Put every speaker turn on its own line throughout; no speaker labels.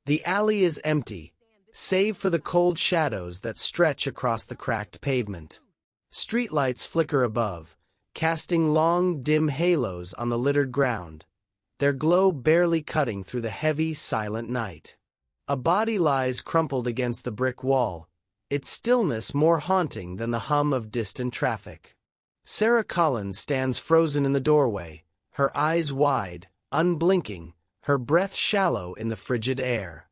The alley is empty, save for the cold shadows that stretch across the cracked pavement. Streetlights flicker above, casting long, dim halos on the littered ground, their glow barely cutting through the heavy, silent night. A body lies crumpled against the brick wall, its stillness more haunting than the hum of distant traffic. Sarah Collins stands frozen in the doorway, her eyes wide, unblinking, her breath shallow in the frigid air.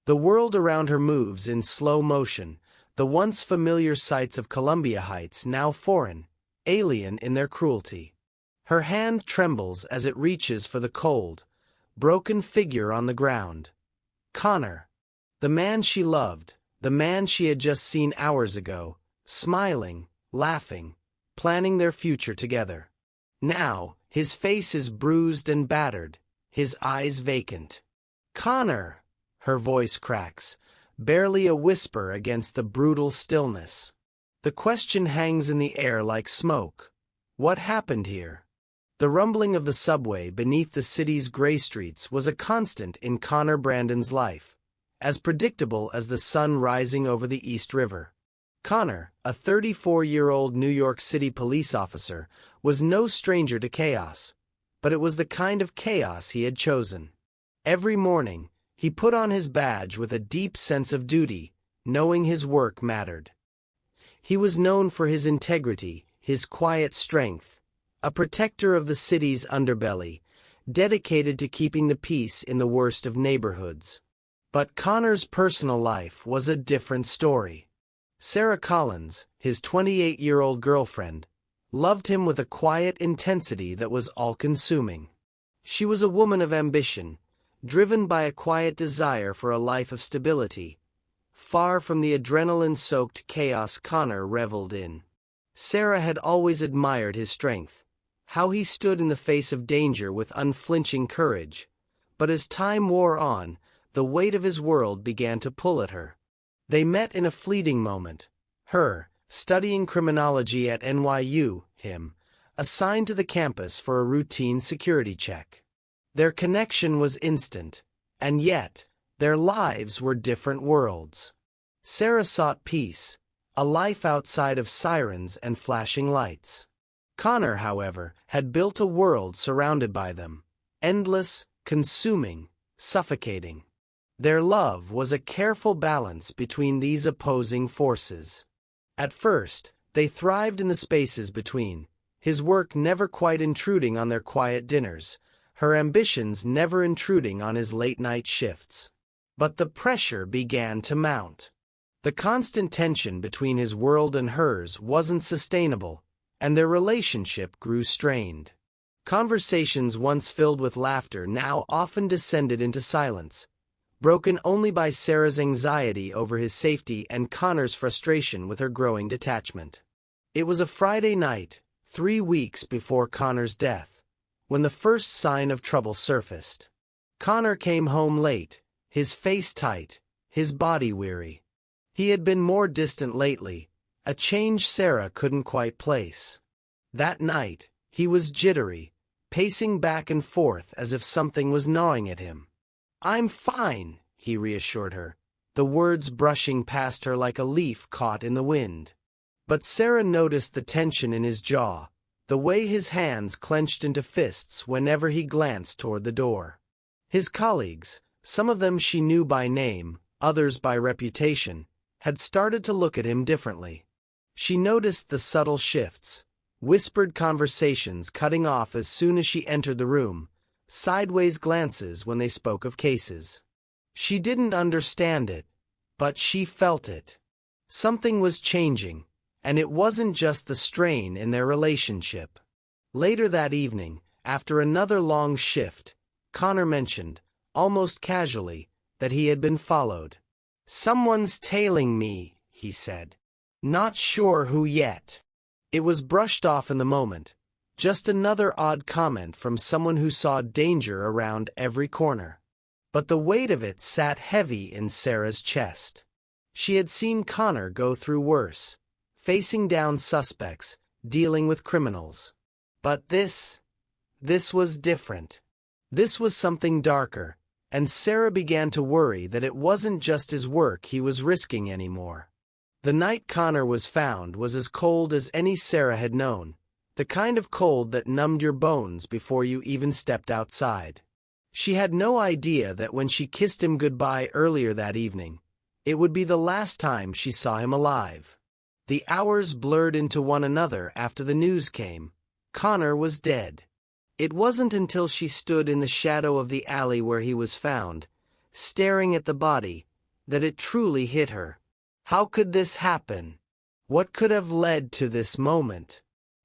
The world around her moves in slow motion, the once familiar sights of Columbia Heights now foreign, alien in their cruelty. Her hand trembles as it reaches for the cold, broken figure on the ground. Conor. The man she loved, the man she had just seen hours ago, smiling, laughing, planning their future together. Now, his face is bruised and battered, his eyes vacant. Conor! Her voice cracks, barely a whisper against the brutal stillness. The question hangs in the air like smoke. What happened here? The rumbling of the subway beneath the city's gray streets was a constant in Conor Brandon's life, as predictable as the sun rising over the East River. Conor, a 34-year-old New York City police officer, was no stranger to chaos, but it was the kind of chaos he had chosen. Every morning, he put on his badge with a deep sense of duty, knowing his work mattered. He was known for his integrity, his quiet strength, a protector of the city's underbelly, dedicated to keeping the peace in the worst of neighborhoods. But Conor's personal life was a different story. Sarah Collins, his 28-year-old girlfriend, loved him with a quiet intensity that was all-consuming. She was a woman of ambition, driven by a quiet desire for a life of stability, far from the adrenaline-soaked chaos Conor reveled in. Sarah had always admired his strength, how he stood in the face of danger with unflinching courage, but as time wore on, the weight of his world began to pull at her. They met in a fleeting moment, her, studying criminology at NYU, him, assigned to the campus for a routine security check. Their connection was instant, and yet, their lives were different worlds. Sarah sought peace, a life outside of sirens and flashing lights. Conor, however, had built a world surrounded by them, endless, consuming, suffocating. Their love was a careful balance between these opposing forces. At first, they thrived in the spaces between, his work never quite intruding on their quiet dinners, her ambitions never intruding on his late-night shifts. But the pressure began to mount. The constant tension between his world and hers wasn't sustainable, and their relationship grew strained. Conversations once filled with laughter now often descended into silence, broken only by Sarah's anxiety over his safety and Conor's frustration with her growing detachment. It was a Friday night, 3 weeks before Conor's death, when the first sign of trouble surfaced. Conor came home late, his face tight, his body weary. He had been more distant lately, a change Sarah couldn't quite place. That night, he was jittery, pacing back and forth as if something was gnawing at him. "I'm fine," he reassured her, the words brushing past her like a leaf caught in the wind. But Sarah noticed the tension in his jaw, the way his hands clenched into fists whenever he glanced toward the door. His colleagues, some of them she knew by name, others by reputation, had started to look at him differently. She noticed the subtle shifts, whispered conversations cutting off as soon as she entered the room, sideways glances when they spoke of cases. She didn't understand it, but she felt it. Something was changing, and it wasn't just the strain in their relationship. Later that evening, after another long shift, Conor mentioned, almost casually, that he had been followed. "Someone's tailing me," he said. "Not sure who yet." It was brushed off in the moment, just another odd comment from someone who saw danger around every corner. But the weight of it sat heavy in Sarah's chest. She had seen Conor go through worse, facing down suspects, dealing with criminals. But this was different. This was something darker, and Sarah began to worry that it wasn't just his work he was risking anymore. The night Conor was found was as cold as any Sarah had known, the kind of cold that numbed your bones before you even stepped outside. She had no idea that when she kissed him goodbye earlier that evening, it would be the last time she saw him alive. The hours blurred into one another after the news came. Conor was dead. It wasn't until she stood in the shadow of the alley where he was found, staring at the body, that it truly hit her. How could this happen? What could have led to this moment?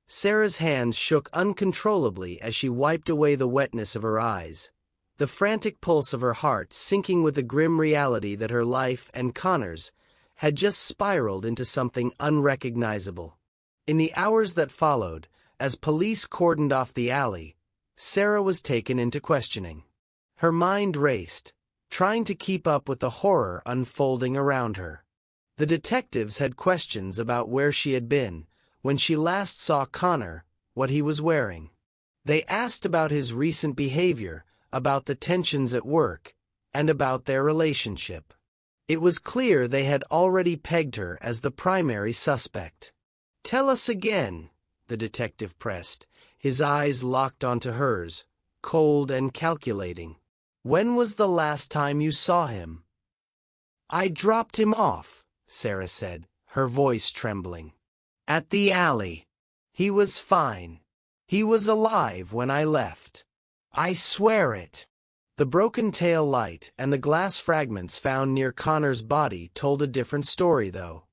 Sarah's hands shook uncontrollably as she wiped away the wetness of her eyes, the frantic pulse of her heart sinking with the grim reality that her life and Conor's had just spiraled into something unrecognizable. In the hours that followed, as police cordoned off the alley, Sarah was taken into questioning. Her mind raced, trying to keep up with the horror unfolding around her. The detectives had questions about where she had been, when she last saw Conor, what he was wearing. They asked about his recent behavior, about the tensions at work, and about their relationship. It was clear they had already pegged her as the primary suspect. "Tell us again," the detective pressed, his eyes locked onto hers, cold and calculating. "When was the last time you saw him?" "I dropped him off," Sarah said, her voice trembling. "At the alley. He was fine. He was alive when I left. I swear it." The broken tail light and the glass fragments found near Conor's body told a different story, though.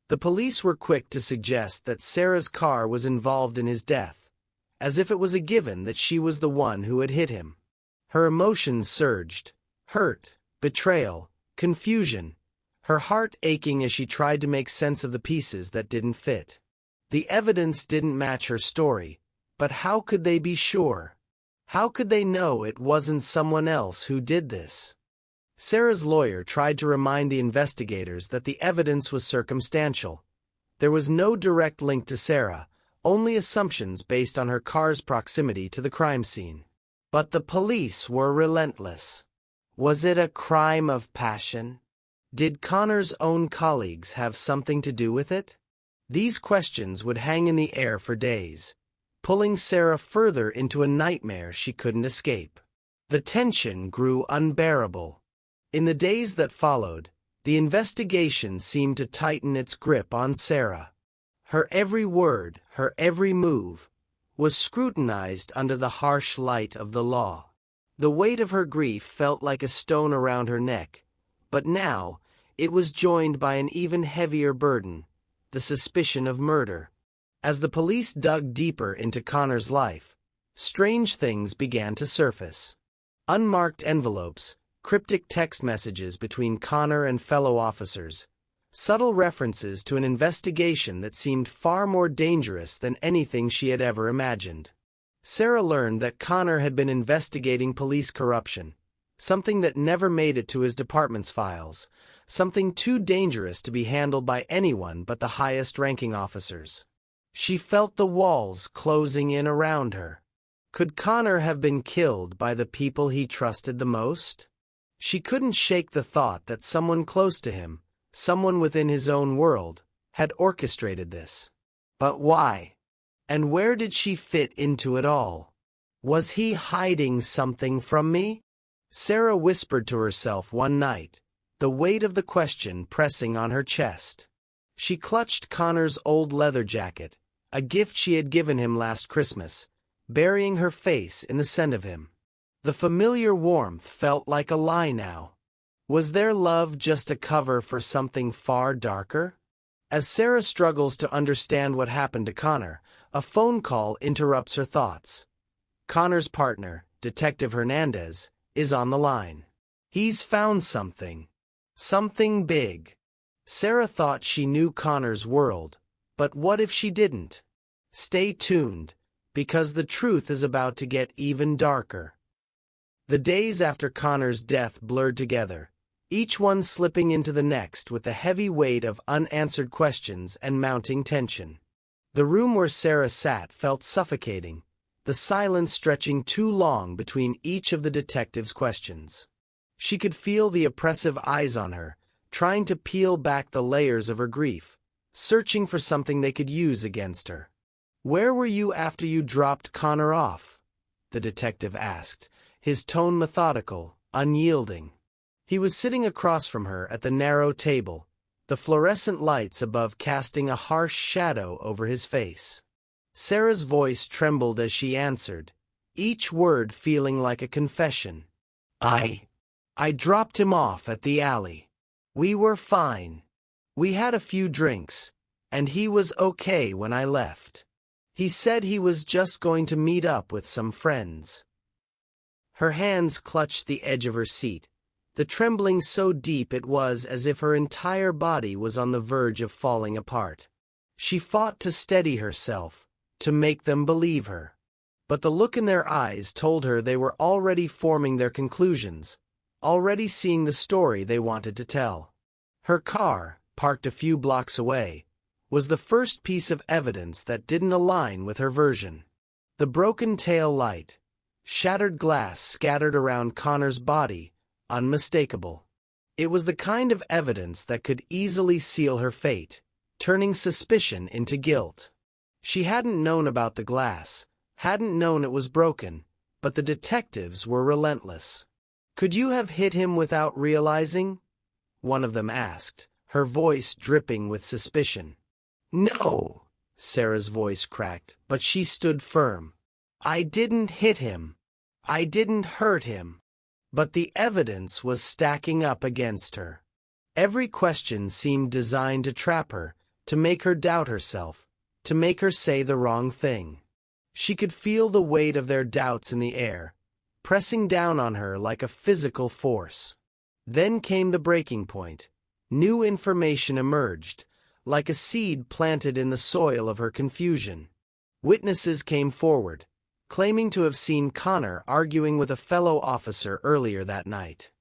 The police were quick to suggest that Sarah's car was involved in his death, as if it was a given that she was the one who had hit him. Her emotions surged: hurt, betrayal, confusion, her heart aching as she tried to make sense of the pieces that didn't fit. The evidence didn't match her story, but how could they be sure? How could they know it wasn't someone else who did this? Sarah's lawyer tried to remind the investigators that the evidence was circumstantial. There was no direct link to Sarah, only assumptions based on her car's proximity to the crime scene. But the police were relentless. Was it a crime of passion? Did Conor's own colleagues have something to do with it? These questions would hang in the air for days, pulling Sarah further into a nightmare she couldn't escape. The tension grew unbearable. In the days that followed, the investigation seemed to tighten its grip on Sarah. Her every word, her every move, was scrutinized under the harsh light of the law. The weight of her grief felt like a stone around her neck, but now it was joined by an even heavier burden: the suspicion of murder. As the police dug deeper into Conor's life, strange things began to surface. Unmarked envelopes, cryptic text messages between Conor and fellow officers, subtle references to an investigation that seemed far more dangerous than anything she had ever imagined. Sarah learned that Conor had been investigating police corruption, something that never made it to his department's files, something too dangerous to be handled by anyone but the highest-ranking officers. She felt the walls closing in around her. Could Conor have been killed by the people he trusted the most? She couldn't shake the thought that someone close to him, someone within his own world, had orchestrated this. But why? And where did she fit into it all? Was he hiding something from me? Sarah whispered to herself one night, the weight of the question pressing on her chest. She clutched Conor's old leather jacket, a gift she had given him last Christmas, burying her face in the scent of him. The familiar warmth felt like a lie now. Was their love just a cover for something far darker? As Sarah struggles to understand what happened to Conor, a phone call interrupts her thoughts. Conor's partner, Detective Hernandez, is on the line. He's found something. Something big. Sarah thought she knew Conor's world, but what if she didn't? Stay tuned, because the truth is about to get even darker. The days after Conor's death blurred together, each one slipping into the next with the heavy weight of unanswered questions and mounting tension. The room where Sarah sat felt suffocating, the silence stretching too long between each of the detective's questions. She could feel the oppressive eyes on her, trying to peel back the layers of her grief, searching for something they could use against her. "Where were you after you dropped Conor off?" the detective asked, his tone methodical, unyielding. He was sitting across from her at the narrow table, the fluorescent lights above casting a harsh shadow over his face. Sarah's voice trembled as she answered, each word feeling like a confession. I dropped him off at the alley. We were fine. We had a few drinks, and he was okay when I left. He said he was just going to meet up with some friends." Her hands clutched the edge of her seat, the trembling so deep it was as if her entire body was on the verge of falling apart. She fought to steady herself, to make them believe her. But the look in their eyes told her they were already forming their conclusions, already seeing the story they wanted to tell. Her car, parked a few blocks away, was the first piece of evidence that didn't align with her version. The broken tail light, shattered glass scattered around Conor's body, unmistakable. It was the kind of evidence that could easily seal her fate, turning suspicion into guilt. She hadn't known about the glass, hadn't known it was broken, but the detectives were relentless. "Could you have hit him without realizing?" one of them asked, her voice dripping with suspicion. "No," Sarah's voice cracked, but she stood firm. "I didn't hit him. I didn't hurt him." But the evidence was stacking up against her. Every question seemed designed to trap her, to make her doubt herself, to make her say the wrong thing. She could feel the weight of their doubts in the air, pressing down on her like a physical force. Then came the breaking point. New information emerged, like a seed planted in the soil of her confusion. Witnesses came forward, claiming to have seen Conor arguing with a fellow officer earlier that night.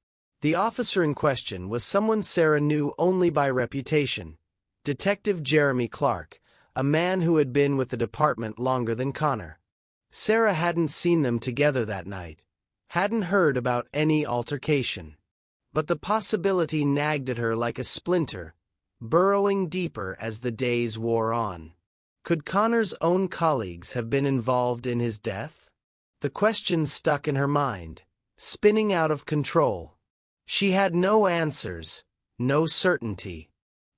The officer in question was someone Sarah knew only by reputation, Detective Jeremy Clark, a man who had been with the department longer than Conor. Sarah hadn't seen them together that night, hadn't heard about any altercation. But the possibility nagged at her like a splinter, burrowing deeper as the days wore on. Could Conor's own colleagues have been involved in his death? The question stuck in her mind, spinning out of control. She had no answers, no certainty.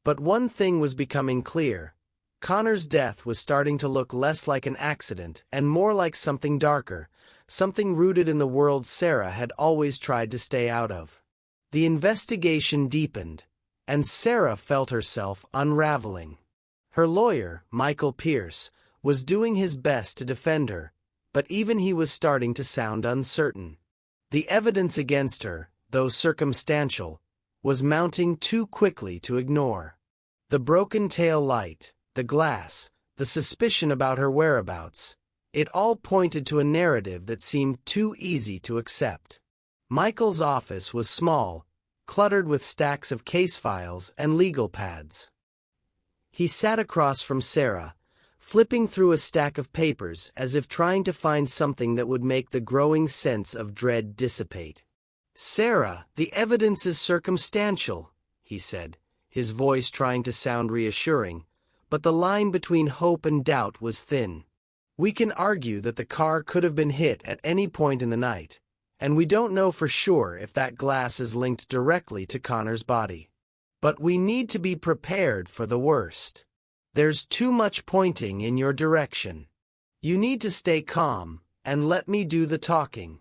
But one thing was becoming clear. Conor's death was starting to look less like an accident and more like something darker, something rooted in the world Sarah had always tried to stay out of. The investigation deepened, and Sarah felt herself unraveling. Her lawyer, Michael Pierce, was doing his best to defend her, but even he was starting to sound uncertain. The evidence against her, though circumstantial, was mounting too quickly to ignore. The broken tail light, the glass, the suspicion about her whereabouts, it all pointed to a narrative that seemed too easy to accept. Michael's office was small, cluttered with stacks of case files and legal pads. He sat across from Sarah, flipping through a stack of papers as if trying to find something that would make the growing sense of dread dissipate. "Sarah, the evidence is circumstantial," he said, his voice trying to sound reassuring, but the line between hope and doubt was thin. "We can argue that the car could have been hit at any point in the night, and we don't know for sure if that glass is linked directly to Conor's body. But we need to be prepared for the worst. There's too much pointing in your direction. You need to stay calm, and let me do the talking."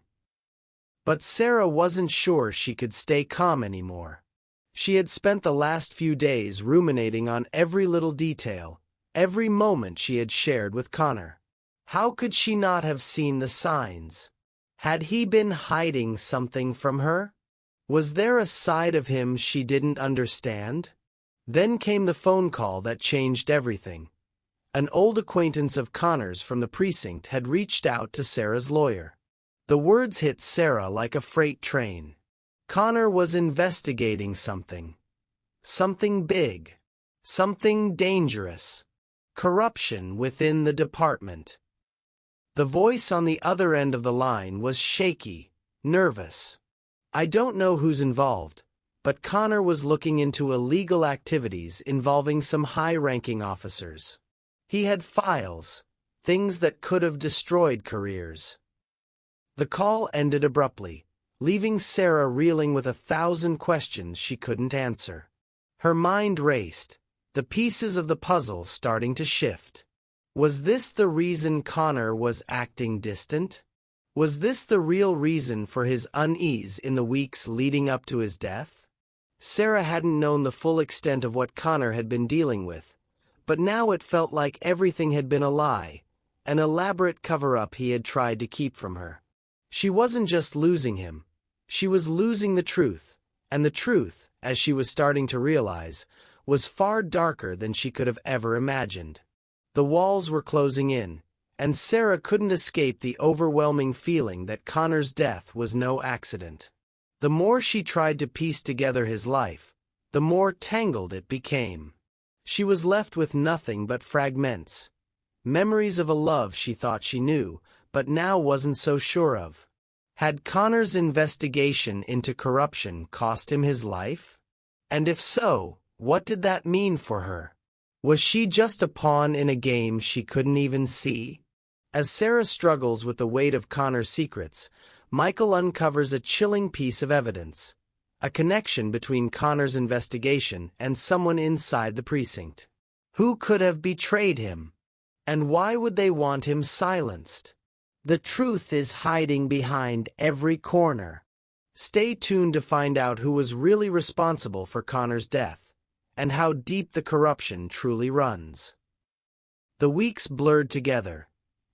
But Sarah wasn't sure she could stay calm anymore. She had spent the last few days ruminating on every little detail, every moment she had shared with Conor. How could she not have seen the signs? Had he been hiding something from her? Was there a side of him she didn't understand? Then came the phone call that changed everything. An old acquaintance of Conor's from the precinct had reached out to Sarah's lawyer. The words hit Sarah like a freight train. Conor was investigating something. Something big. Something dangerous. Corruption within the department. The voice on the other end of the line was shaky, nervous. I don't know who's involved, but Conor was looking into illegal activities involving some high-ranking officers. He had files, things that could have destroyed careers. The call ended abruptly, leaving Sarah reeling with 1,000 questions she couldn't answer. Her mind raced, the pieces of the puzzle starting to shift. Was this the reason Conor was acting distant? Was this the real reason for his unease in the weeks leading up to his death? Sarah hadn't known the full extent of what Conor had been dealing with, but now it felt like everything had been a lie, an elaborate cover-up he had tried to keep from her. She wasn't just losing him, she was losing the truth, and the truth, as she was starting to realize, was far darker than she could have ever imagined. The walls were closing in, and Sarah couldn't escape the overwhelming feeling that Conor's death was no accident. The more she tried to piece together his life, the more tangled it became. She was left with nothing but fragments, memories of a love she thought she knew, but now wasn't so sure of. Had Conor's investigation into corruption cost him his life? And if so, what did that mean for her? Was she just a pawn in a game she couldn't even see? As Sarah struggles with the weight of Conor's secrets, Michael uncovers a chilling piece of evidence, a connection between Conor's investigation and someone inside the precinct. Who could have betrayed him? And why would they want him silenced? The truth is hiding behind every corner. Stay tuned to find out who was really responsible for Conor's death, and how deep the corruption truly runs. The weeks blurred together.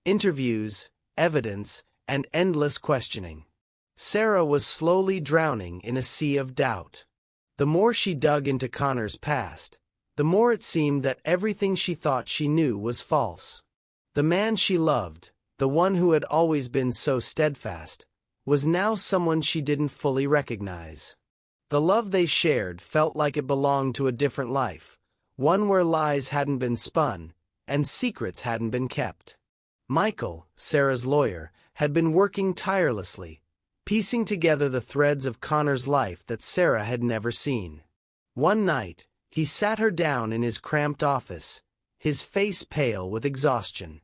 Interviews, evidence, and endless questioning. Sarah was slowly drowning in a sea of doubt. The more she dug into Conor's past, the more it seemed that everything she thought she knew was false. The man she loved, the one who had always been so steadfast, was now someone she didn't fully recognize. The love they shared felt like it belonged to a different life, one where lies hadn't been spun, and secrets hadn't been kept. Michael, Sarah's lawyer, had been working tirelessly, piecing together the threads of Conor's life that Sarah had never seen. One night, he sat her down in his cramped office, his face pale with exhaustion.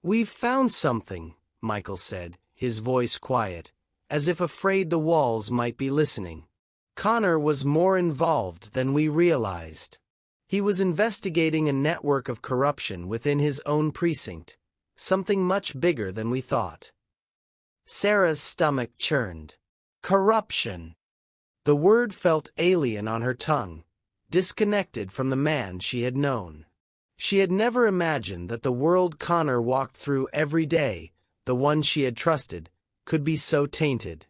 "We've found something," Michael said, his voice quiet, as if afraid the walls might be listening. "Conor was more involved than we realized. He was investigating a network of corruption within his own precinct, something much bigger than we thought." Sarah's stomach churned. Corruption. The word felt alien on her tongue, disconnected from the man she had known. She had never imagined that the world Conor walked through every day, the one she had trusted, could be so tainted.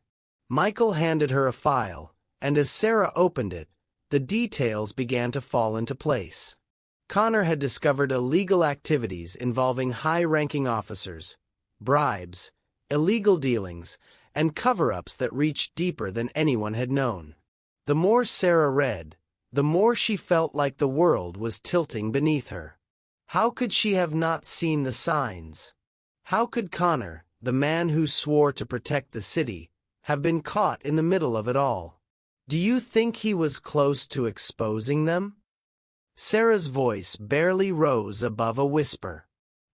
Michael handed her a file, and as Sarah opened it, the details began to fall into place. Conor had discovered illegal activities involving high-ranking officers, bribes, illegal dealings, and cover-ups that reached deeper than anyone had known. The more Sarah read, the more she felt like the world was tilting beneath her. How could she have not seen the signs? How could Conor, the man who swore to protect the city, have been caught in the middle of it all? Do you think he was close to exposing them? Sarah's voice barely rose above a whisper.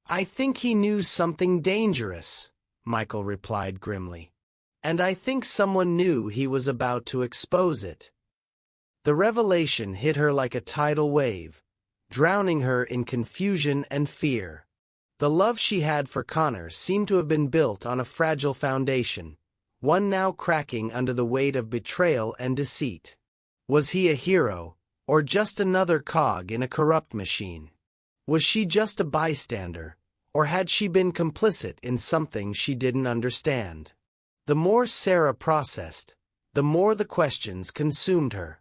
"I think he knew something dangerous," Michael replied grimly. "And I think someone knew he was about to expose it." The revelation hit her like a tidal wave, drowning her in confusion and fear. The love she had for Conor seemed to have been built on a fragile foundation, one now cracking under the weight of betrayal and deceit. Was he a hero, or just another cog in a corrupt machine? Was she just a bystander, or had she been complicit in something she didn't understand? The more Sarah processed, the more the questions consumed her.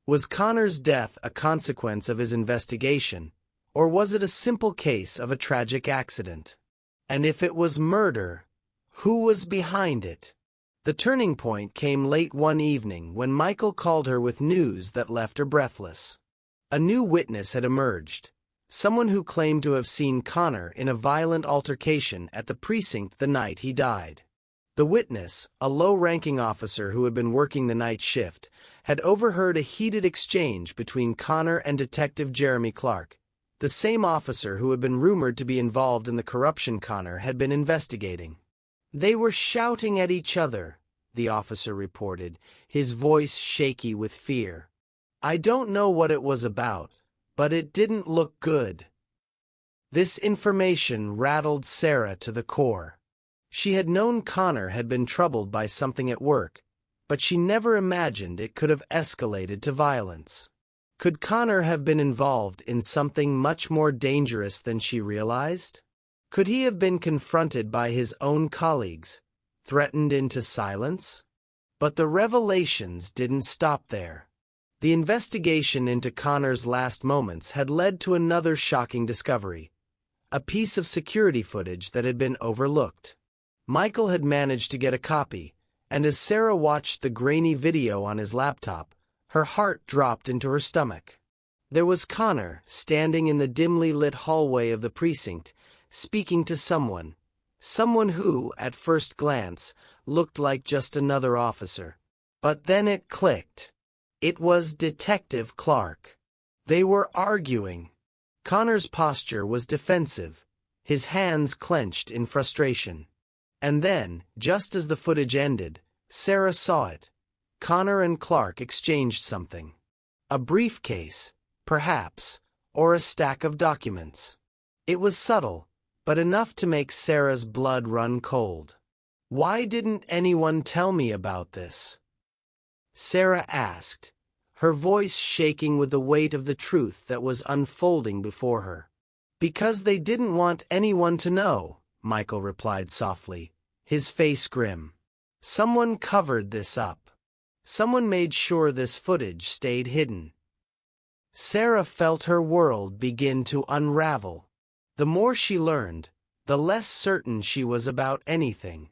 Was Conor's death a consequence of his investigation, or was it a simple case of a tragic accident? And if it was murder, who was behind it? The turning point came late one evening when Michael called her with news that left her breathless. A new witness had emerged, someone who claimed to have seen Conor in a violent altercation at the precinct the night he died. The witness, a low-ranking officer who had been working the night shift, had overheard a heated exchange between Conor and Detective Jeremy Clark, the same officer who had been rumored to be involved in the corruption Conor had been investigating. "They were shouting at each other," the officer reported, his voice shaky with fear. "I don't know what it was about, but it didn't look good." This information rattled Sarah to the core. She had known Conor had been troubled by something at work, but she never imagined it could have escalated to violence. Could Conor have been involved in something much more dangerous than she realized? Could he have been confronted by his own colleagues, threatened into silence? But the revelations didn't stop there. The investigation into Conor's last moments had led to another shocking discovery, a piece of security footage that had been overlooked. Michael had managed to get a copy, and as Sarah watched the grainy video on his laptop, her heart dropped into her stomach. There was Conor standing in the dimly lit hallway of the precinct, speaking to someone who, at first glance, looked like just another officer. But then it clicked. It was Detective Clark. They were arguing. Conor's posture was defensive, his hands clenched in frustration. And then, just as the footage ended, Sarah saw it. Conor and Clark exchanged something. A briefcase, perhaps, or a stack of documents. It was subtle, but enough to make Sarah's blood run cold. "Why didn't anyone tell me about this?" Sarah asked, her voice shaking with the weight of the truth that was unfolding before her. "Because they didn't want anyone to know," Michael replied softly, his face grim. "Someone covered this up. Someone made sure this footage stayed hidden." Sarah felt her world begin to unravel. The more she learned, the less certain she was about anything.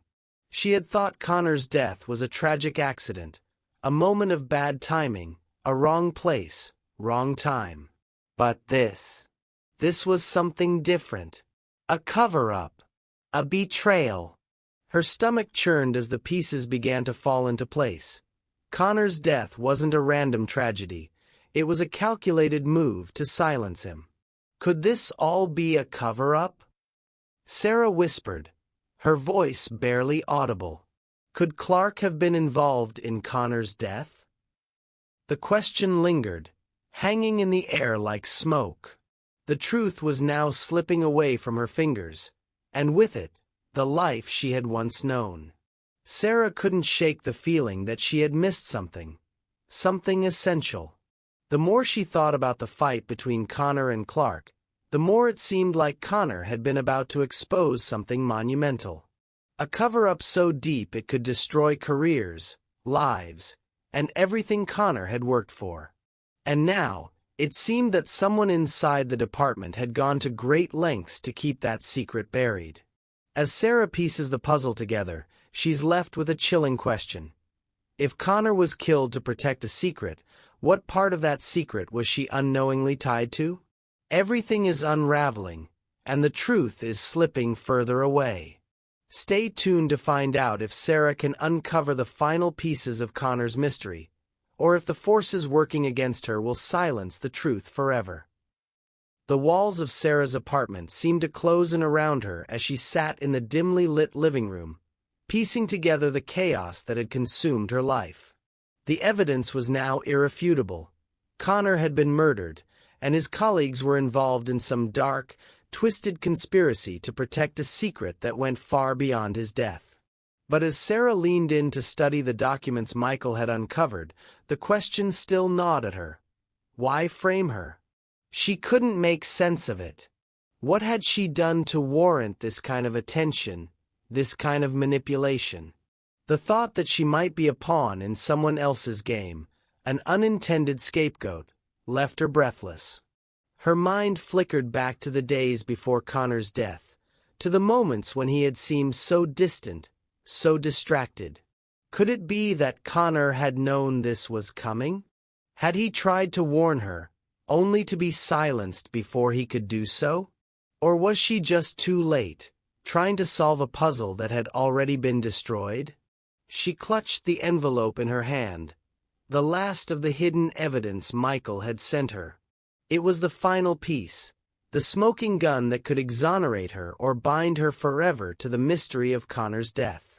She had thought Conor's death was a tragic accident, a moment of bad timing, a wrong place, wrong time. But this was something different. A cover-up. A betrayal. Her stomach churned as the pieces began to fall into place. Conor's death wasn't a random tragedy. It was a calculated move to silence him. Could this all be a cover-up? Sarah whispered, her voice barely audible. Could Clark have been involved in Conor's death? The question lingered, hanging in the air like smoke. The truth was now slipping away from her fingers, and with it, the life she had once known. Sarah couldn't shake the feeling that she had missed something essential. The more she thought about the fight between Conor and Clark, the more it seemed like Conor had been about to expose something monumental. A cover-up so deep it could destroy careers, lives, and everything Conor had worked for. And now, it seemed that someone inside the department had gone to great lengths to keep that secret buried. As Sarah pieces the puzzle together, she's left with a chilling question. If Conor was killed to protect a secret, what part of that secret was she unknowingly tied to? Everything is unraveling, and the truth is slipping further away. Stay tuned to find out if Sarah can uncover the final pieces of Conor's mystery, or if the forces working against her will silence the truth forever. The walls of Sarah's apartment seemed to close in around her as she sat in the dimly lit living room, piecing together the chaos that had consumed her life. The evidence was now irrefutable. Conor had been murdered, and his colleagues were involved in some dark, twisted conspiracy to protect a secret that went far beyond his death. But as Sarah leaned in to study the documents Michael had uncovered, the question still gnawed at her. Why frame her? She couldn't make sense of it. What had she done to warrant this kind of attention, this kind of manipulation? The thought that she might be a pawn in someone else's game, an unintended scapegoat, left her breathless. Her mind flickered back to the days before Conor's death, to the moments when he had seemed so distant, so distracted. Could it be that Conor had known this was coming? Had he tried to warn her, only to be silenced before he could do so? Or was she just too late, trying to solve a puzzle that had already been destroyed? She clutched the envelope in her hand, the last of the hidden evidence Michael had sent her. It was the final piece, the smoking gun that could exonerate her or bind her forever to the mystery of Conor's death.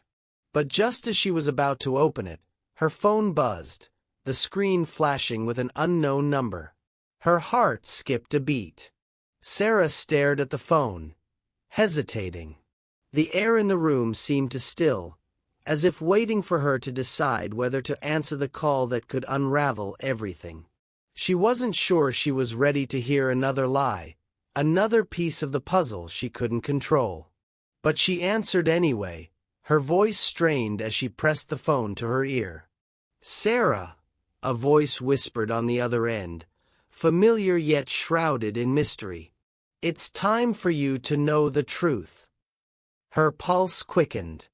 But just as she was about to open it, her phone buzzed, the screen flashing with an unknown number. Her heart skipped a beat. Sarah stared at the phone, hesitating. The air in the room seemed to still, as if waiting for her to decide whether to answer the call that could unravel everything. She wasn't sure she was ready to hear another lie, another piece of the puzzle she couldn't control. But she answered anyway, her voice strained as she pressed the phone to her ear. "Sarah," a voice whispered on the other end, familiar yet shrouded in mystery. "It's time for you to know the truth." Her pulse quickened.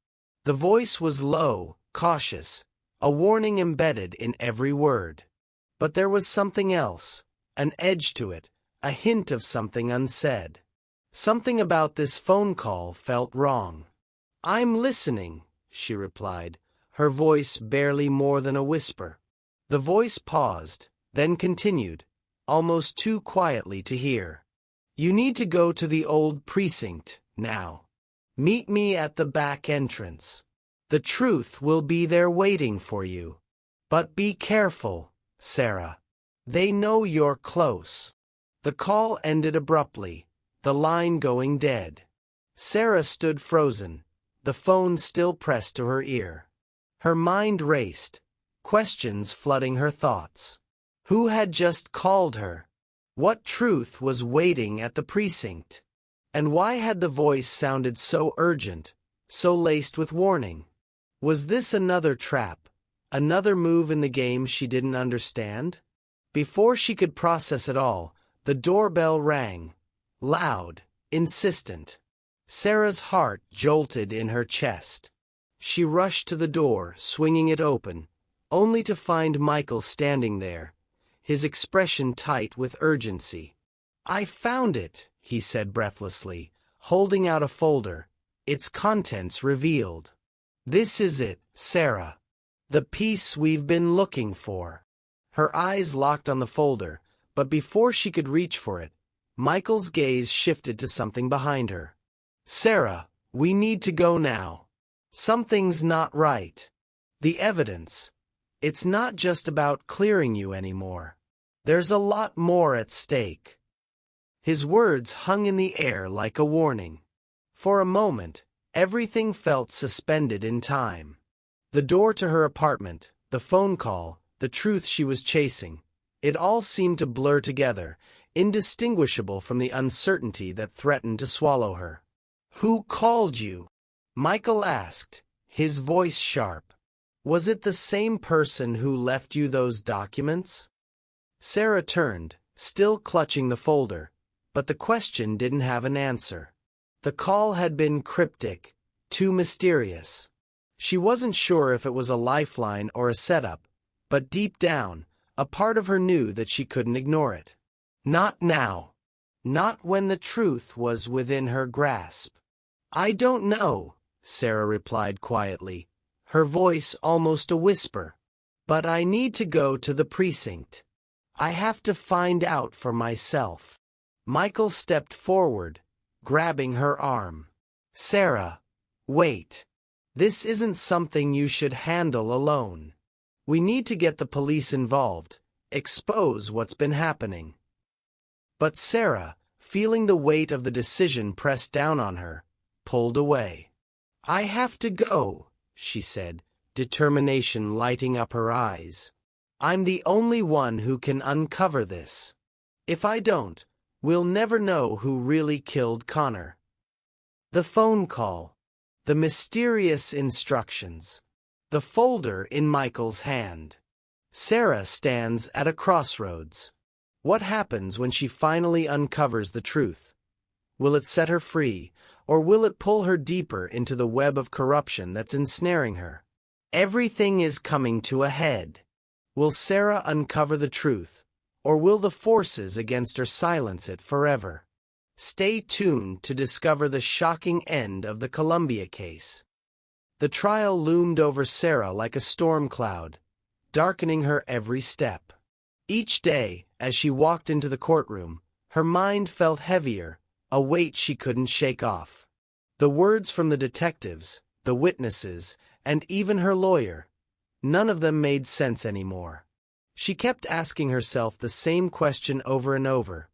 The voice was low, cautious, a warning embedded in every word. But there was something else, an edge to it, a hint of something unsaid. Something about this phone call felt wrong. "I'm listening," she replied, her voice barely more than a whisper. The voice paused, then continued, almost too quietly to hear. "You need to go to the old precinct, now. Meet me at the back entrance. The truth will be there waiting for you. But be careful, Sarah. They know you're close." The call ended abruptly, the line going dead. Sarah stood frozen, the phone still pressed to her ear. Her mind raced, questions flooding her thoughts. Who had just called her? What truth was waiting at the precinct? And why had the voice sounded so urgent, so laced with warning? Was this another trap, another move in the game she didn't understand? Before she could process it all, the doorbell rang, loud, insistent. Sarah's heart jolted in her chest. She rushed to the door, swinging it open, only to find Michael standing there, his expression tight with urgency. "I found it," he said breathlessly, holding out a folder, its contents revealed. "This is it, Sarah. The piece we've been looking for." Her eyes locked on the folder, but before she could reach for it, Michael's gaze shifted to something behind her. "Sarah, we need to go now. Something's not right. The evidence. It's not just about clearing you anymore. There's a lot more at stake." His words hung in the air like a warning. For a moment, everything felt suspended in time. The door to her apartment, the phone call, the truth she was chasing, it all seemed to blur together, indistinguishable from the uncertainty that threatened to swallow her. "Who called you?" Michael asked, his voice sharp. "Was it the same person who left you those documents?" Sarah turned, still clutching the folder, but the question didn't have an answer. The call had been cryptic, too mysterious. She wasn't sure if it was a lifeline or a setup, but deep down, a part of her knew that she couldn't ignore it. Not now. Not when the truth was within her grasp. "I don't know," Sarah replied quietly, her voice almost a whisper. "But I need to go to the precinct. I have to find out for myself." Michael stepped forward, grabbing her arm. "Sarah, wait. This isn't something you should handle alone. We need to get the police involved, expose what's been happening." But Sarah, feeling the weight of the decision pressed down on her, pulled away. "I have to go," she said, determination lighting up her eyes. "I'm the only one who can uncover this. If I don't, we'll never know who really killed Conor." The phone call, the mysterious instructions, the folder in Michael's hand. Sarah stands at a crossroads. What happens when she finally uncovers the truth? Will it set her free, or will it pull her deeper into the web of corruption that's ensnaring her? Everything is coming to a head. Will Sarah uncover the truth, or will the forces against her silence it forever? Stay tuned to discover the shocking end of the Columbia case. The trial loomed over Sarah like a storm cloud, darkening her every step. Each day, as she walked into the courtroom, her mind felt heavier, a weight she couldn't shake off. The words from the detectives, the witnesses, and even her lawyer, none of them made sense anymore. She kept asking herself the same question over and over.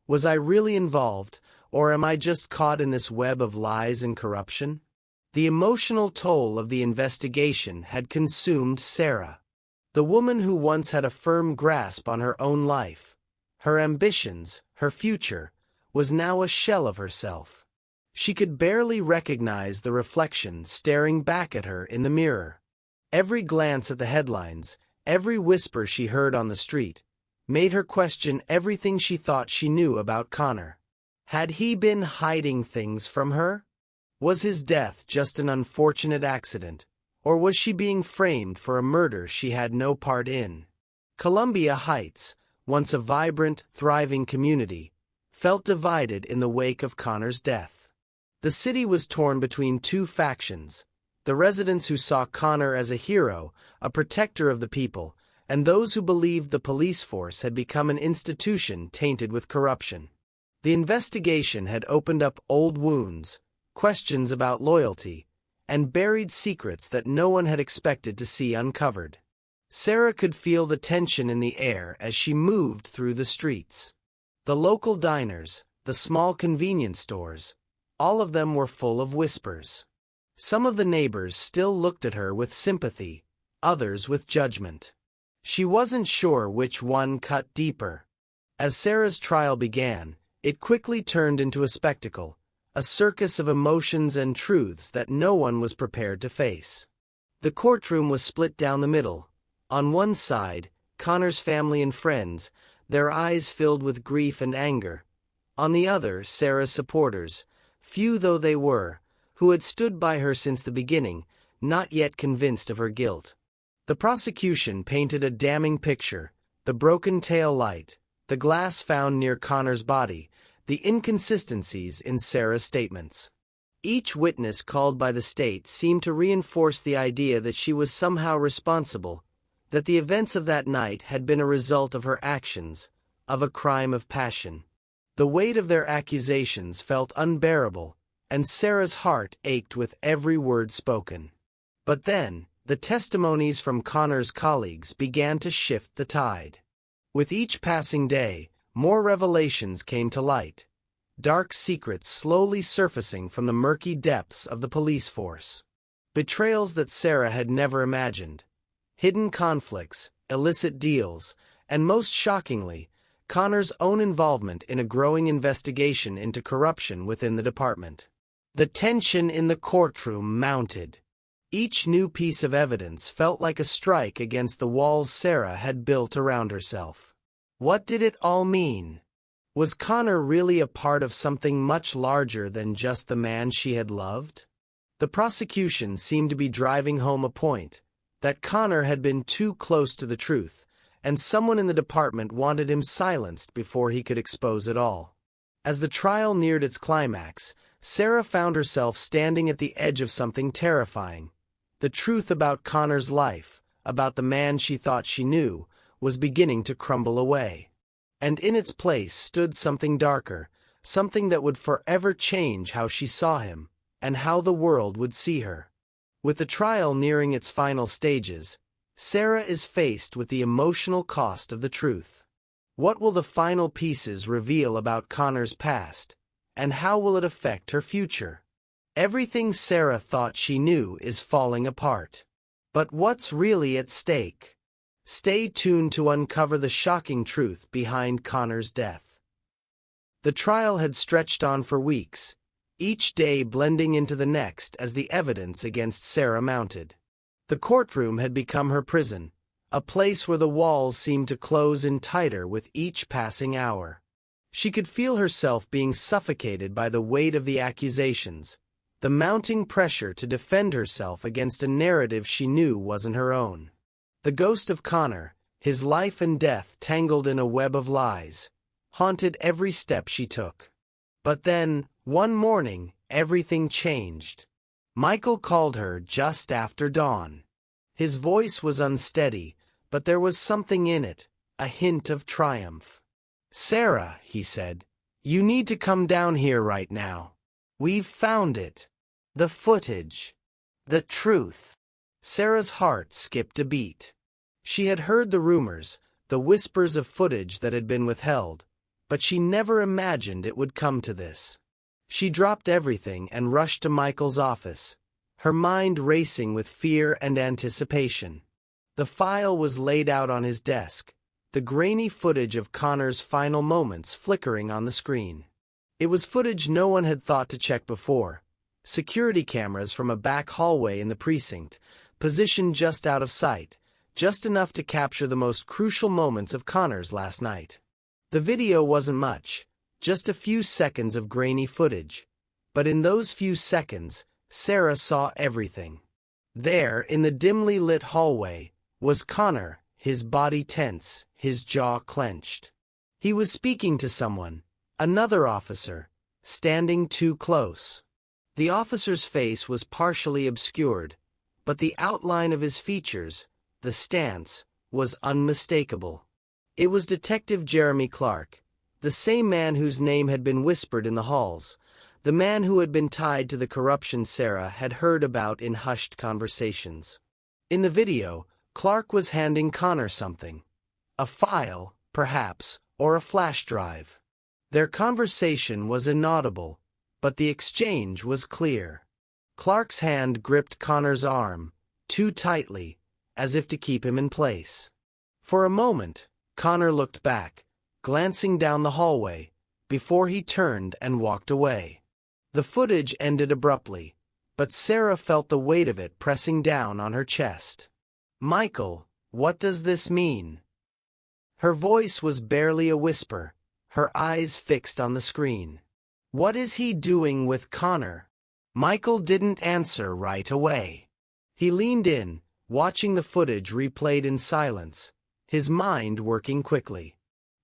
Was I really involved, or am I just caught in this web of lies and corruption? The emotional toll of the investigation had consumed Sarah. The woman who once had a firm grasp on her own life, her ambitions, her future, was now a shell of herself. She could barely recognize the reflection staring back at her in the mirror. Every glance at the headlines, every whisper she heard on the street, made her question everything she thought she knew about Conor. Had he been hiding things from her? Was his death just an unfortunate accident, or was she being framed for a murder she had no part in? Columbia Heights, once a vibrant, thriving community, felt divided in the wake of Conor's death. The city was torn between two factions: the residents who saw Conor as a hero, a protector of the people, and those who believed the police force had become an institution tainted with corruption. The investigation had opened up old wounds, questions about loyalty, and buried secrets that no one had expected to see uncovered. Sarah could feel the tension in the air as she moved through the streets. The local diners, the small convenience stores, all of them were full of whispers. Some of the neighbors still looked at her with sympathy, others with judgment. She wasn't sure which one cut deeper. As Sarah's trial began, it quickly turned into a spectacle, a circus of emotions and truths that no one was prepared to face. The courtroom was split down the middle. On one side, Conor's family and friends, their eyes filled with grief and anger. On the other, Sarah's supporters, few though they were, who had stood by her since the beginning, not yet convinced of her guilt. The prosecution painted a damning picture: the broken tail light, the glass found near Conor's body, the inconsistencies in Sarah's statements. Each witness called by the state seemed to reinforce the idea that she was somehow responsible, that the events of that night had been a result of her actions, of a crime of passion. The weight of their accusations felt unbearable, and Sarah's heart ached with every word spoken. But then, the testimonies from Conor's colleagues began to shift the tide. With each passing day, more revelations came to light, dark secrets slowly surfacing from the murky depths of the police force. Betrayals that Sarah had never imagined, hidden conflicts, illicit deals, and most shockingly, Conor's own involvement in a growing investigation into corruption within the department. The tension in the courtroom mounted. Each new piece of evidence felt like a strike against the walls Sarah had built around herself. What did it all mean? Was Conor really a part of something much larger than just the man she had loved? The prosecution seemed to be driving home a point: that Conor had been too close to the truth, and someone in the department wanted him silenced before he could expose it all. As the trial neared its climax, Sarah found herself standing at the edge of something terrifying. The truth about Conor's life, about the man she thought she knew, was beginning to crumble away. And in its place stood something darker, something that would forever change how she saw him, and how the world would see her. With the trial nearing its final stages, Sarah is faced with the emotional cost of the truth. What will the final pieces reveal about Conor's past, and how will it affect her future? Everything Sarah thought she knew is falling apart. But what's really at stake? Stay tuned to uncover the shocking truth behind Conor's death. The trial had stretched on for weeks, each day blending into the next as the evidence against Sarah mounted. The courtroom had become her prison, a place where the walls seemed to close in tighter with each passing hour. She could feel herself being suffocated by the weight of the accusations, the mounting pressure to defend herself against a narrative she knew wasn't her own. The ghost of Conor, his life and death tangled in a web of lies, haunted every step she took. But then, one morning, everything changed. Michael called her just after dawn. His voice was unsteady, but there was something in it, a hint of triumph. "Sarah," he said, "you need to come down here right now. We've found it. The footage. The truth." Sarah's heart skipped a beat. She had heard the rumors, the whispers of footage that had been withheld, but she never imagined it would come to this. She dropped everything and rushed to Michael's office, her mind racing with fear and anticipation. The file was laid out on his desk, the grainy footage of Conor's final moments flickering on the screen. It was footage no one had thought to check before. Security cameras from a back hallway in the precinct, positioned just out of sight, just enough to capture the most crucial moments of Conor's last night. The video wasn't much, just a few seconds of grainy footage. But in those few seconds, Sarah saw everything. There, in the dimly lit hallway, was Conor, his body tense, his jaw clenched. He was speaking to someone, another officer, standing too close. The officer's face was partially obscured, but the outline of his features, the stance, was unmistakable. It was Detective Jeremy Clark, the same man whose name had been whispered in the halls, the man who had been tied to the corruption Sarah had heard about in hushed conversations. In the video, Clark was handing Conor something. A file, perhaps, or a flash drive. Their conversation was inaudible, but the exchange was clear. Clark's hand gripped Conor's arm, too tightly, as if to keep him in place. For a moment, Conor looked back, glancing down the hallway, before he turned and walked away. The footage ended abruptly, but Sarah felt the weight of it pressing down on her chest. "Michael, what does this mean?" Her voice was barely a whisper, her eyes fixed on the screen. "What is he doing with Conor?" Michael didn't answer right away. He leaned in, watching the footage replayed in silence, his mind working quickly.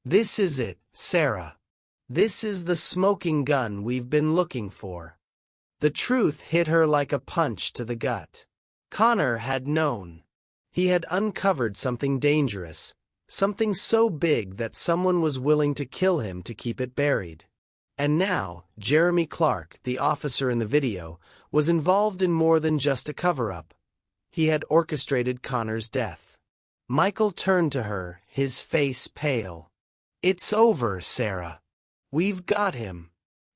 "This is it, Sarah. This is the smoking gun we've been looking for." The truth hit her like a punch to the gut. Conor had known. He had uncovered something dangerous, something so big that someone was willing to kill him to keep it buried. And now, Jeremy Clark, the officer in the video, was involved in more than just a cover-up. He had orchestrated Conor's death. Michael turned to her, his face pale. "It's over, Sarah. We've got him.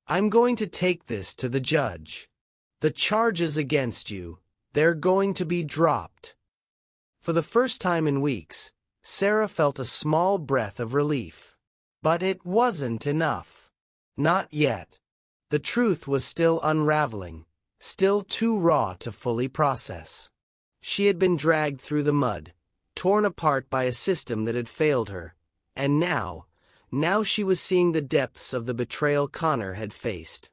I'm going to take this to the judge. The charges against you, they're going to be dropped." For the first time in weeks, Sarah felt a small breath of relief. But it wasn't enough. Not yet. The truth was still unraveling, still too raw to fully process. She had been dragged through the mud, torn apart by a system that had failed her, and now she was seeing the depths of the betrayal Conor had faced.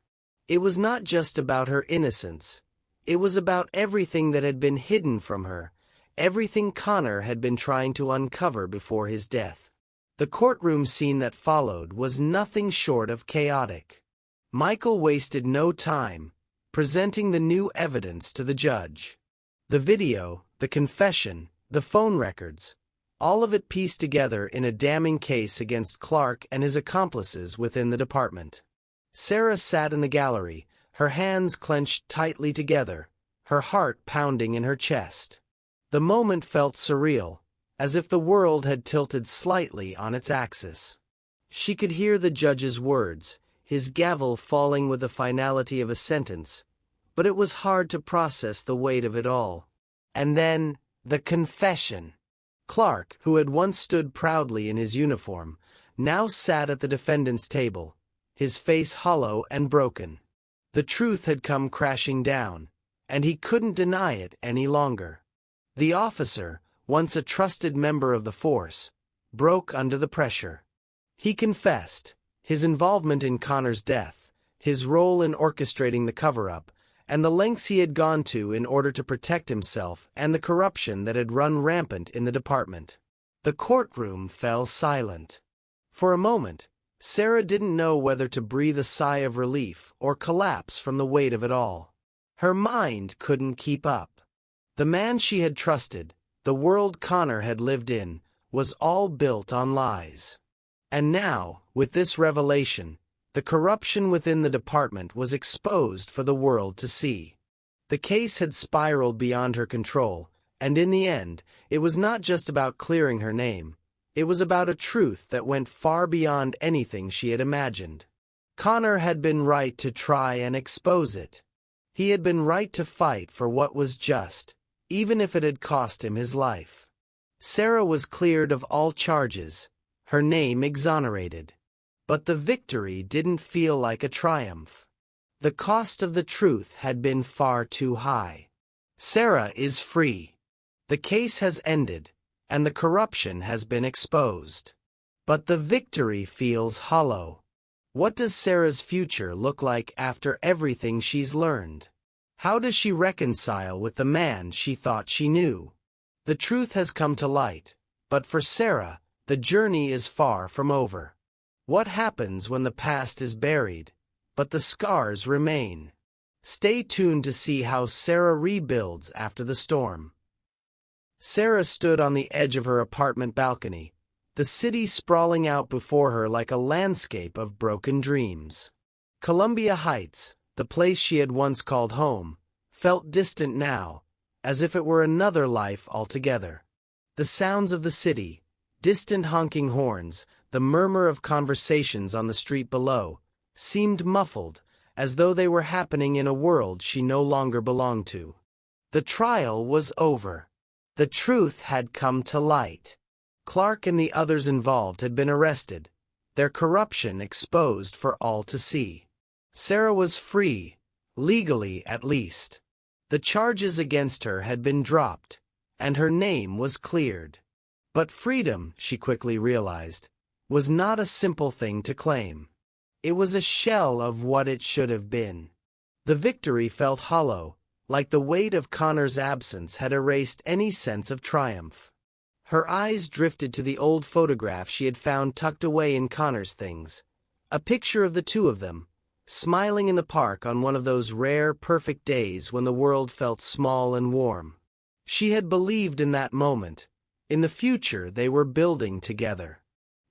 It was not just about her innocence. It was about everything that had been hidden from her, everything Conor had been trying to uncover before his death. The courtroom scene that followed was nothing short of chaotic. Michael wasted no time, presenting the new evidence to the judge. The video, the confession, the phone records, all of it pieced together in a damning case against Clark and his accomplices within the department. Sarah sat in the gallery, her hands clenched tightly together, her heart pounding in her chest. The moment felt surreal, as if the world had tilted slightly on its axis. She could hear the judge's words, his gavel falling with the finality of a sentence, but it was hard to process the weight of it all. And then, the confession. Clark, who had once stood proudly in his uniform, now sat at the defendant's table, his face hollow and broken. The truth had come crashing down, and he couldn't deny it any longer. The officer, once a trusted member of the force, broke under the pressure. He confessed, his involvement in Conor's death, his role in orchestrating the cover-up, and the lengths he had gone to in order to protect himself and the corruption that had run rampant in the department. The courtroom fell silent. For a moment, Sarah didn't know whether to breathe a sigh of relief or collapse from the weight of it all. Her mind couldn't keep up. The man she had trusted, the world Conor had lived in, was all built on lies. And now, with this revelation, the corruption within the department was exposed for the world to see. The case had spiraled beyond her control, and in the end, it was not just about clearing her name. It was about a truth that went far beyond anything she had imagined. Conor had been right to try and expose it. He had been right to fight for what was just, even if it had cost him his life. Sarah was cleared of all charges, her name exonerated. But the victory didn't feel like a triumph. The cost of the truth had been far too high. Sarah is free. The case has ended, and the corruption has been exposed. But the victory feels hollow. What does Sarah's future look like after everything she's learned? How does she reconcile with the man she thought she knew? The truth has come to light, but for Sarah, the journey is far from over. What happens when the past is buried, but the scars remain? Stay tuned to see how Sarah rebuilds after the storm. Sarah stood on the edge of her apartment balcony, the city sprawling out before her like a landscape of broken dreams. Columbia Heights, the place she had once called home, felt distant now, as if it were another life altogether. The sounds of the city, distant honking horns, the murmur of conversations on the street below, seemed muffled, as though they were happening in a world she no longer belonged to. The trial was over. The truth had come to light. Clark and the others involved had been arrested, their corruption exposed for all to see. Sarah was free, legally at least. The charges against her had been dropped, and her name was cleared. But freedom, she quickly realized, was not a simple thing to claim. It was a shell of what it should have been. The victory felt hollow, like the weight of Conor's absence had erased any sense of triumph. Her eyes drifted to the old photograph she had found tucked away in Conor's things. A picture of the two of them, smiling in the park on one of those rare, perfect days when the world felt small and warm. She had believed in that moment. In the future they were building together.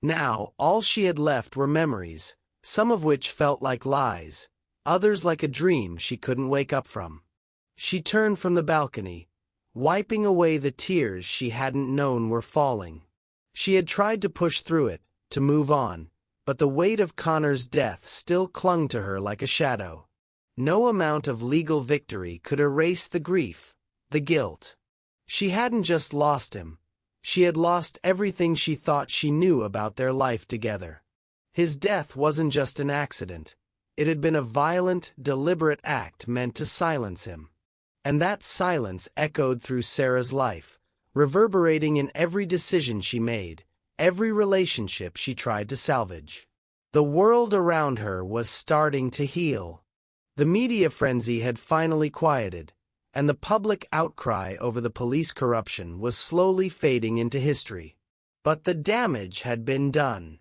Now, all she had left were memories, some of which felt like lies, others like a dream she couldn't wake up from. She turned from the balcony, wiping away the tears she hadn't known were falling. She had tried to push through it, to move on, but the weight of Conor's death still clung to her like a shadow. No amount of legal victory could erase the grief, the guilt. She hadn't just lost him. She had lost everything she thought she knew about their life together. His death wasn't just an accident. It had been a violent, deliberate act meant to silence him. And that silence echoed through Sarah's life, reverberating in every decision she made, every relationship she tried to salvage. The world around her was starting to heal. The media frenzy had finally quieted, and the public outcry over the police corruption was slowly fading into history. But the damage had been done.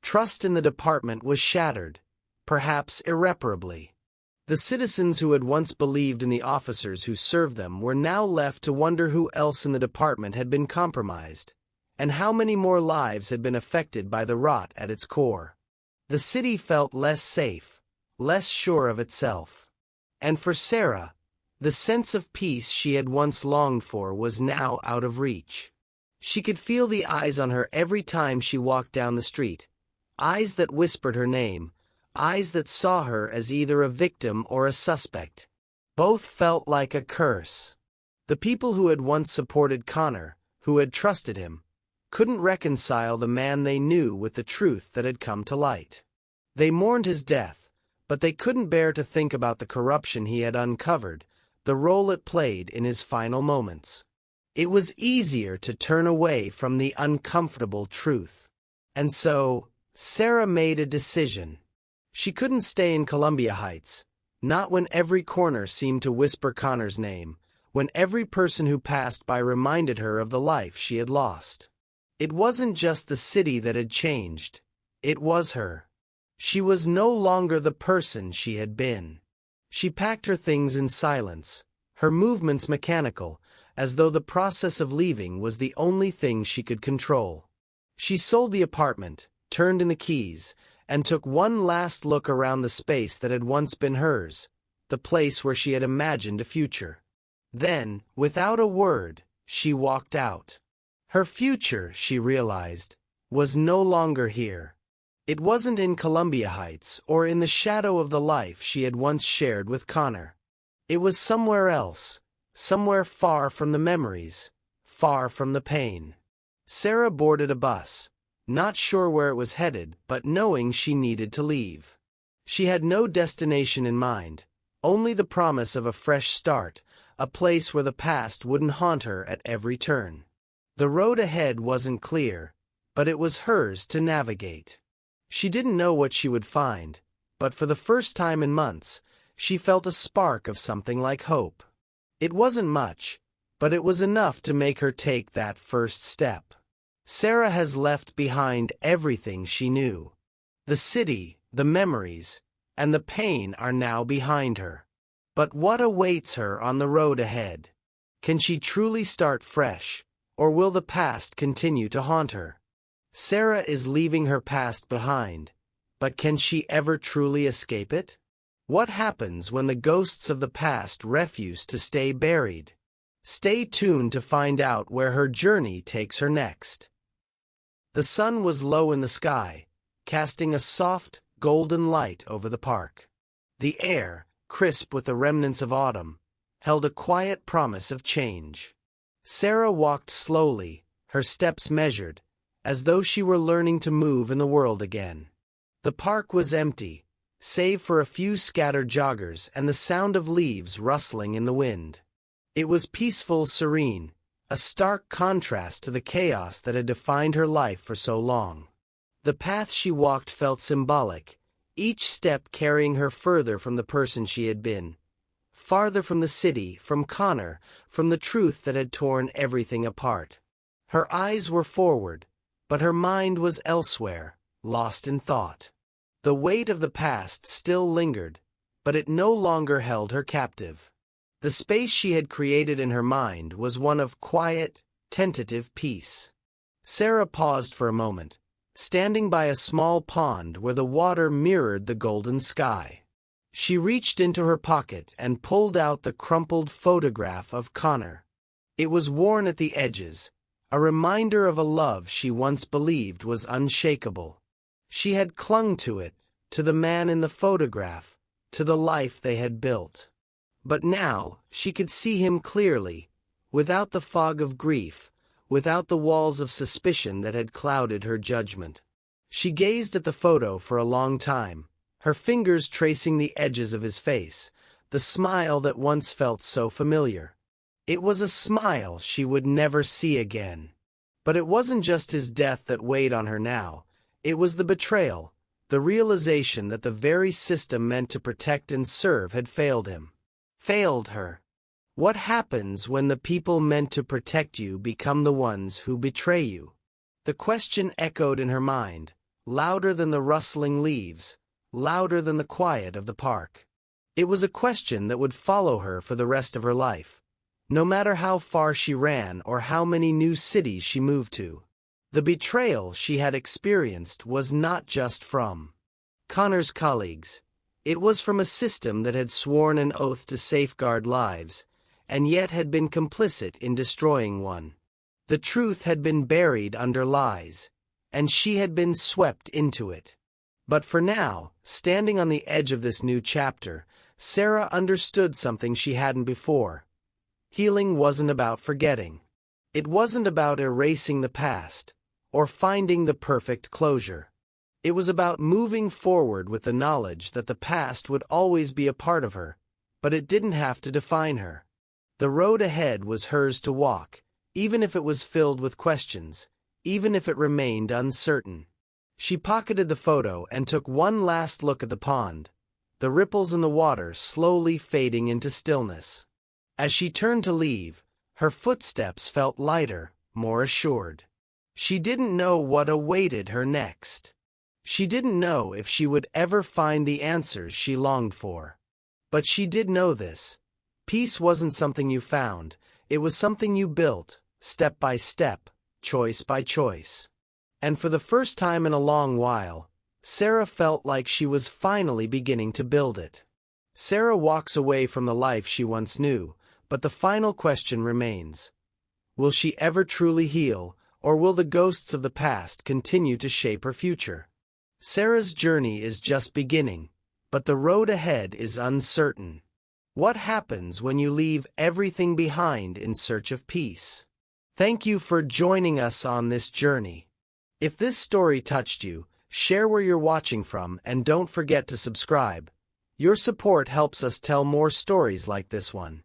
Trust in the department was shattered, perhaps irreparably. The citizens who had once believed in the officers who served them were now left to wonder who else in the department had been compromised, and how many more lives had been affected by the rot at its core. The city felt less safe, less sure of itself. And for Sarah, the sense of peace she had once longed for was now out of reach. She could feel the eyes on her every time she walked down the street, eyes that whispered her name, eyes that saw her as either a victim or a suspect. Both felt like a curse. The people who had once supported Conor, who had trusted him, couldn't reconcile the man they knew with the truth that had come to light. They mourned his death, but they couldn't bear to think about the corruption he had uncovered, the role it played in his final moments. It was easier to turn away from the uncomfortable truth. And so, Sarah made a decision. She couldn't stay in Columbia Heights, not when every corner seemed to whisper Conor's name, when every person who passed by reminded her of the life she had lost. It wasn't just the city that had changed, it was her. She was no longer the person she had been. She packed her things in silence, her movements mechanical, as though the process of leaving was the only thing she could control. She sold the apartment, turned in the keys, and took one last look around the space that had once been hers, the place where she had imagined a future. Then, without a word, she walked out. Her future, she realized, was no longer here. It wasn't in Columbia Heights or in the shadow of the life she had once shared with Conor. It was somewhere else, somewhere far from the memories, far from the pain. Sarah boarded a bus, not sure where it was headed, but knowing she needed to leave. She had no destination in mind, only the promise of a fresh start, a place where the past wouldn't haunt her at every turn. The road ahead wasn't clear, but it was hers to navigate. She didn't know what she would find, but for the first time in months, she felt a spark of something like hope. It wasn't much, but it was enough to make her take that first step. Sarah has left behind everything she knew. The city, the memories, and the pain are now behind her. But what awaits her on the road ahead? Can she truly start fresh, or will the past continue to haunt her? Sarah is leaving her past behind, but can she ever truly escape it? What happens when the ghosts of the past refuse to stay buried? Stay tuned to find out where her journey takes her next. The sun was low in the sky, casting a soft, golden light over the park. The air, crisp with the remnants of autumn, held a quiet promise of change. Sarah walked slowly, her steps measured, as though she were learning to move in the world again. The park was empty, save for a few scattered joggers and the sound of leaves rustling in the wind. It was peaceful, serene, a stark contrast to the chaos that had defined her life for so long. The path she walked felt symbolic, each step carrying her further from the person she had been, farther from the city, from Conor, from the truth that had torn everything apart. Her eyes were forward, but her mind was elsewhere, lost in thought. The weight of the past still lingered, but it no longer held her captive. The space she had created in her mind was one of quiet, tentative peace. Sarah paused for a moment, standing by a small pond where the water mirrored the golden sky. She reached into her pocket and pulled out the crumpled photograph of Conor. It was worn at the edges, a reminder of a love she once believed was unshakable. She had clung to it, to the man in the photograph, to the life they had built. But now, she could see him clearly, without the fog of grief, without the walls of suspicion that had clouded her judgment. She gazed at the photo for a long time, her fingers tracing the edges of his face, the smile that once felt so familiar. It was a smile she would never see again. But it wasn't just his death that weighed on her now. It was the betrayal, the realization that the very system meant to protect and serve had failed him. Failed her. What happens when the people meant to protect you become the ones who betray you? The question echoed in her mind, louder than the rustling leaves, louder than the quiet of the park. It was a question that would follow her for the rest of her life, no matter how far she ran or how many new cities she moved to. The betrayal she had experienced was not just from Conor's colleagues. It was from a system that had sworn an oath to safeguard lives, and yet had been complicit in destroying one. The truth had been buried under lies, and she had been swept into it. But for now, standing on the edge of this new chapter, Sarah understood something she hadn't before. Healing wasn't about forgetting. It wasn't about erasing the past, or finding the perfect closure. It was about moving forward with the knowledge that the past would always be a part of her, but it didn't have to define her. The road ahead was hers to walk, even if it was filled with questions, even if it remained uncertain. She pocketed the photo and took one last look at the pond, the ripples in the water slowly fading into stillness. As she turned to leave, her footsteps felt lighter, more assured. She didn't know what awaited her next. She didn't know if she would ever find the answers she longed for. But she did know this. Peace wasn't something you found, it was something you built, step by step, choice by choice. And for the first time in a long while, Sarah felt like she was finally beginning to build it. Sarah walks away from the life she once knew, but the final question remains. Will she ever truly heal, or will the ghosts of the past continue to shape her future? Sarah's journey is just beginning, but the road ahead is uncertain. What happens when you leave everything behind in search of peace? Thank you for joining us on this journey. If this story touched you, share where you're watching from and don't forget to subscribe. Your support helps us tell more stories like this one.